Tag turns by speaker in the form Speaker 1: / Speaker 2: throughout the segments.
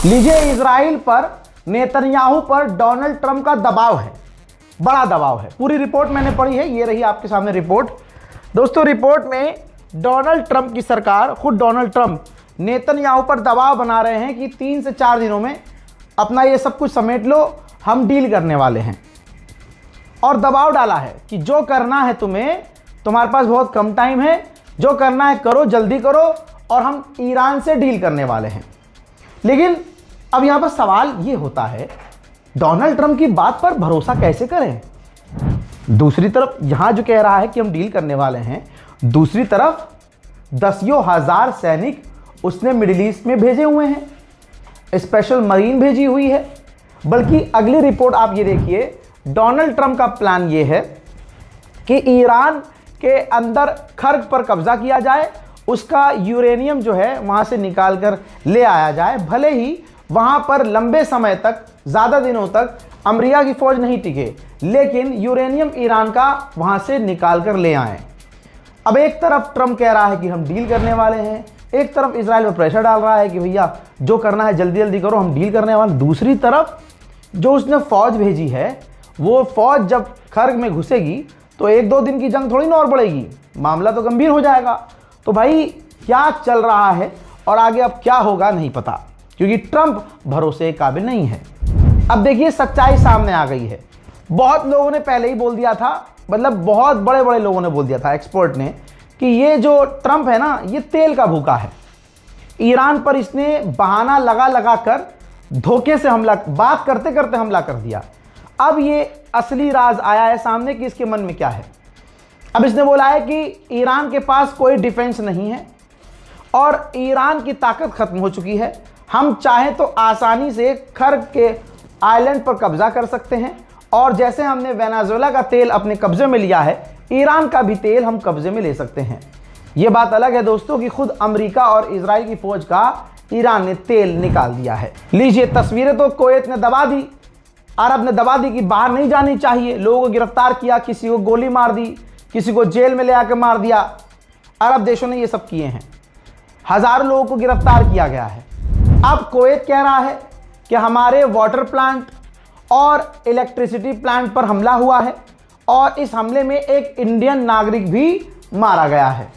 Speaker 1: लीजिए, इजराइल पर, नेतन्याहू पर डोनाल्ड ट्रंप का दबाव है, बड़ा दबाव है। पूरी रिपोर्ट मैंने पढ़ी है, ये रही आपके सामने रिपोर्ट। दोस्तों, रिपोर्ट में डोनाल्ड ट्रंप की सरकार, खुद डोनाल्ड ट्रंप नेतन्याहू पर दबाव बना रहे हैं कि 3 से 4 दिनों में अपना ये सब कुछ समेट लो, हम डील करने वाले हैं। और दबाव डाला है कि जो करना है तुम्हें, तुम्हारे पास बहुत कम टाइम है, जो करना है करो, जल्दी करो, और हम ईरान से डील करने वाले हैं। लेकिन अब यहां पर सवाल ये होता है, डोनाल्ड ट्रंप की बात पर भरोसा कैसे करें? दूसरी तरफ यहां जो कह रहा है कि हम डील करने वाले हैं, दूसरी तरफ दसियों हजार सैनिक उसने मिडिल ईस्ट में भेजे हुए हैं, स्पेशल मरीन भेजी हुई है। बल्कि अगली रिपोर्ट आप ये देखिए, डोनाल्ड ट्रंप का प्लान ये है कि ईरान के अंदर खर्ग पर कब्जा किया जाए, उसका यूरेनियम जो है वहां से निकाल कर ले आया जाए। भले ही वहां पर लंबे समय तक, ज़्यादा दिनों तक अमेरिका की फौज नहीं टिके, लेकिन यूरेनियम ईरान का वहां से निकाल कर ले आए। अब एक तरफ ट्रंप कह रहा है कि हम डील करने वाले हैं, एक तरफ इजराइल पर प्रेशर डाल रहा है कि भैया जो करना है जल्दी जल्दी करो, हम डील करने वाले। दूसरी तरफ जो उसने फौज भेजी है, वो फौज जब खर्ग में घुसेगी तो 1-2 दिन की जंग थोड़ी ना और बढ़ेगी, मामला तो गंभीर हो जाएगा। तो भाई क्या चल रहा है और आगे अब क्या होगा नहीं पता, क्योंकि ट्रंप भरोसे के काबिल नहीं है। अब देखिए, सच्चाई सामने आ गई है। बहुत लोगों ने पहले ही बोल दिया था, मतलब बहुत बड़े बड़े लोगों ने बोल दिया था, एक्सपर्ट ने, कि ये जो ट्रंप है ना, ये तेल का भूखा है। ईरान पर इसने बहाना लगा लगा कर धोखे से हमला, बात करते करते हमला कर दिया। अब ये असली राज आया है सामने कि इसके मन में क्या है। अब इसने बोला है कि ईरान के पास कोई डिफेंस नहीं है और ईरान की ताकत खत्म हो चुकी है। हम चाहें तो आसानी से खर्ग के आइलैंड पर कब्जा कर सकते हैं, और जैसे हमने वेनेजुएला का तेल अपने कब्जे में लिया है, ईरान का भी तेल हम कब्जे में ले सकते हैं। यह बात अलग है दोस्तों कि खुद अमेरिका और इजराइल की फौज का ईरान ने तेल निकाल दिया है। लीजिए, तस्वीरें तो कुवैत ने दबा दी, अरब ने दबा दी कि बाहर नहीं जानी चाहिए। लोगों को गिरफ्तार किया, किसी को गोली मार दी, किसी को जेल में ले आकर मार दिया। अरब देशों ने ये सब किए हैं, हजारों लोगों को गिरफ्तार किया गया है। अब कुवैत कह रहा है कि हमारे वाटर प्लांट और इलेक्ट्रिसिटी प्लांट पर हमला हुआ है और इस हमले में एक इंडियन नागरिक भी मारा गया है।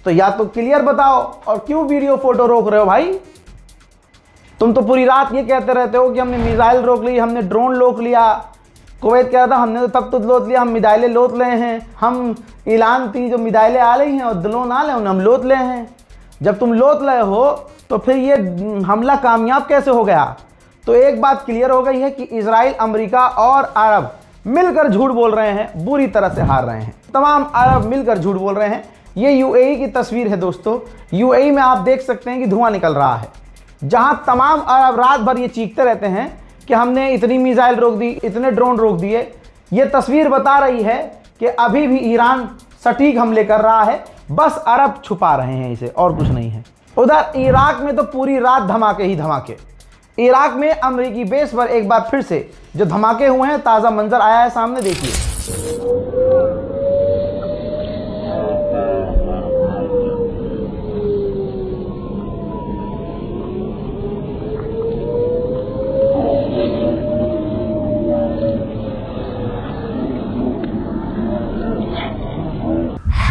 Speaker 1: तो या तो क्लियर बताओ, और क्यों वीडियो फोटो रोक रहे हो भाई? तुम तो पूरी रात ये कहते रहते हो कि हमने मिसाइल रोक ली, हमने ड्रोन रोक लिया। कुवैत कह रहा था हमने तो तब तो लोट लिया, हम मिसाइलें लोट ले हैं, हम ऐलान थी जो मिसाइलें आ रही हैं और ड्रोन आ रहे हैं, हम लोट ले हैं। जब तुम लोट रहे हो तो फिर ये हमला कामयाब कैसे हो गया? तो एक बात क्लियर हो गई है कि इजराइल, अमेरिका और अरब मिलकर झूठ बोल रहे हैं, बुरी तरह से हार रहे हैं। तमाम अरब मिलकर झूठ बोल रहे हैं। ये यूएई की तस्वीर है दोस्तों। यूएई में आप देख सकते हैं कि धुआं निकल रहा है, जहां तमाम अरब रात भर ये चीखते रहते हैं कि हमने इतनी मिसाइल रोक दी, इतने ड्रोन रोक दिए। ये तस्वीर बता रही है कि अभी भी ईरान सटीक हमले कर रहा है, बस अरब छुपा रहे हैं इसे, और कुछ नहीं है। उधर इराक में तो पूरी रात धमाके ही धमाके। इराक में अमेरिकी बेस पर एक बार फिर से जो धमाके हुए हैं, ताज़ा मंजर आया है सामने, देखिए।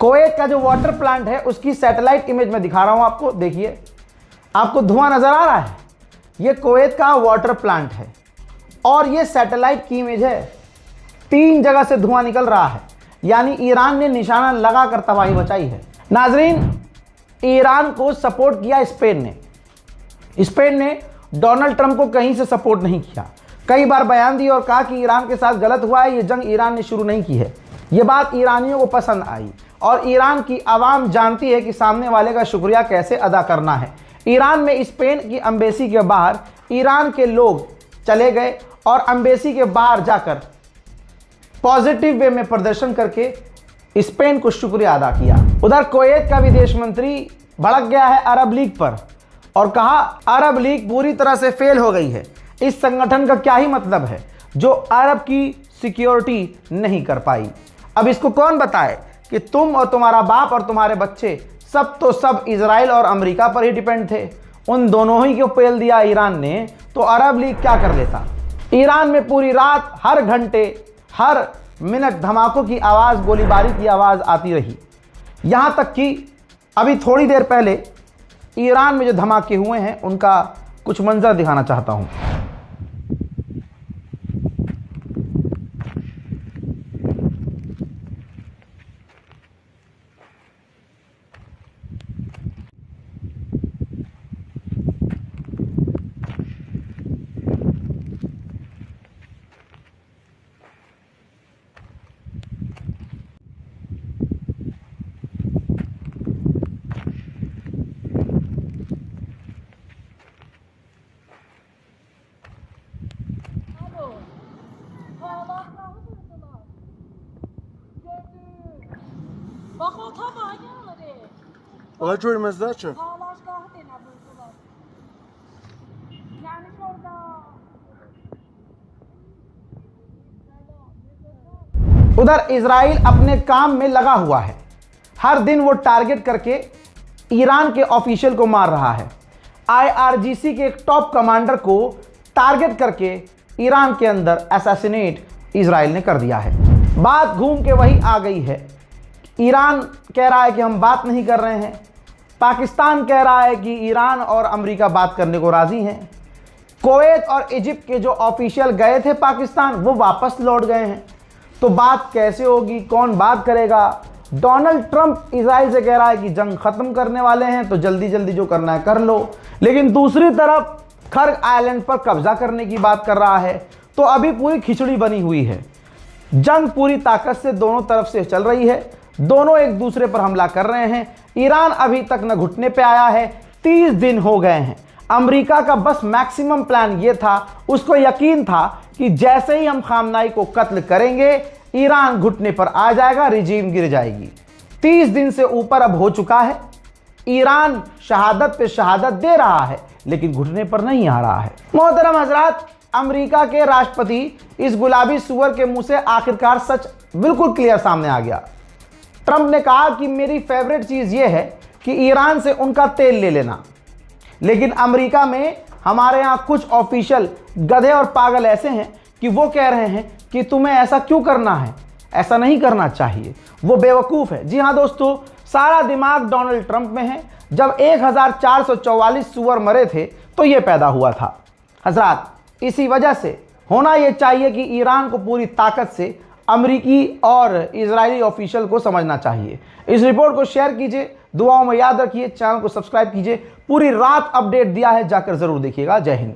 Speaker 1: कुवैत का जो वाटर प्लांट है उसकी सैटेलाइट इमेज में दिखा रहा हूं आपको। देखिए, आपको धुआं नजर आ रहा है, ये कुवैत का वाटर प्लांट है और ये सैटेलाइट की इमेज है। 3 जगह से धुआं निकल रहा है, यानी ईरान ने निशाना लगाकर तबाही मचाई है। नाजरीन, ईरान को सपोर्ट किया स्पेन ने। स्पेन ने डोनाल्ड ट्रंप को कहीं से सपोर्ट नहीं किया, कई बार बयान दिए और कहा कि ईरान के साथ गलत हुआ है, ये जंग ईरान ने शुरू नहीं की है। ये बात ईरानियों को पसंद आई और ईरान की आवाम जानती है कि सामने वाले का शुक्रिया कैसे अदा करना है। ईरान में स्पेन की एम्बेसी के बाहर ईरान के लोग चले गए और एम्बेसी के बाहर जाकर पॉजिटिव वे में प्रदर्शन करके स्पेन को शुक्रिया अदा किया। उधर कुवैत का विदेश मंत्री भड़क गया है अरब लीग पर और कहा अरब लीग पूरी तरह से फेल हो गई है। इस संगठन का क्या ही मतलब है जो अरब की सिक्योरिटी नहीं कर पाई। अब इसको कौन बताए कि तुम और तुम्हारा बाप और तुम्हारे बच्चे सब इजराइल और अमेरिका पर ही डिपेंड थे। उन दोनों ही को पेल दिया ईरान ने, तो अरब लीग क्या कर लेता। ईरान में पूरी रात हर घंटे हर मिनट धमाकों की आवाज़, गोलीबारी की आवाज़ आती रही। यहां तक कि अभी थोड़ी देर पहले ईरान में जो धमाके हुए हैं उनका कुछ मंजर दिखाना चाहता हूं।
Speaker 2: Bak o tabağı yanları.
Speaker 3: Olay görmezler ki.
Speaker 2: Ağlaşgahı dene buldular. Yani orada.
Speaker 1: उधर इजराइल अपने काम में लगा हुआ है। हर दिन वो टारगेट करके ईरान के ऑफिशियल को मार रहा है। IRGC के एक टॉप कमांडर को टारगेट करके ईरान के अंदर असैसिनेट इजराइल ने कर दिया है। बात घूम के वही आ गई है। ईरान कह रहा है कि हम बात नहीं कर रहे हैं, पाकिस्तान कह रहा है कि ईरान और अमेरिका बात करने को राजी हैं। कुवैत और इजिप्ट के जो ऑफिशियल गए थे पाकिस्तान वो वापस लौट गए हैं। तो बात कैसे होगी, कौन बात करेगा। डोनाल्ड ट्रंप इजराइल से कह रहा है कि जंग खत्म करने वाले हैं तो जल्दी जल्दी जो करना है कर लो, लेकिन दूसरी तरफ खर्ग आइलैंड पर कब्जा करने की बात कर रहा है। तो अभी पूरी खिचड़ी बनी हुई है। जंग पूरी ताकत से दोनों तरफ से चल रही है, दोनों एक दूसरे पर हमला कर रहे हैं। ईरान अभी तक न घुटने पे आया है, 30 दिन हो गए हैं। अमेरिका का बस मैक्सिमम प्लान ये था, उसको यकीन था कि जैसे ही हम खामनाई को कत्ल करेंगे ईरान घुटने पर आ जाएगा, रिजीम गिर जाएगी। 30 दिन से ऊपर अब हो चुका है। ईरान शहादत पे शहादत दे रहा है लेकिन घुटने पर नहीं आ रहा है। मोहतरम हजरात, अमेरिका के राष्ट्रपति इस गुलाबी सुअर के मुंह से आखिरकार सच बिल्कुल क्लियर सामने आ गया। ट्रंप ने कहा कि मेरी फेवरेट चीज़ यह है कि ईरान से उनका तेल ले लेना, लेकिन अमेरिका में हमारे यहाँ कुछ ऑफिशियल गधे और पागल ऐसे हैं कि वो कह रहे हैं कि तुम्हें ऐसा क्यों करना है, ऐसा नहीं करना चाहिए। वो बेवकूफ़ है। जी हाँ दोस्तों, सारा दिमाग डोनाल्ड ट्रंप में है। जब 1444 सुअर मरे थे तो ये पैदा हुआ था। हजरात, इसी वजह से होना ये चाहिए कि ईरान को पूरी ताकत से अमेरिकी और इजरायली ऑफिशियल को समझना चाहिए। इस रिपोर्ट को शेयर कीजिए, दुआओं में याद रखिए, चैनल को सब्सक्राइब कीजिए। पूरी रात अपडेट दिया है, जाकर जरूर देखिएगा। जय हिंद।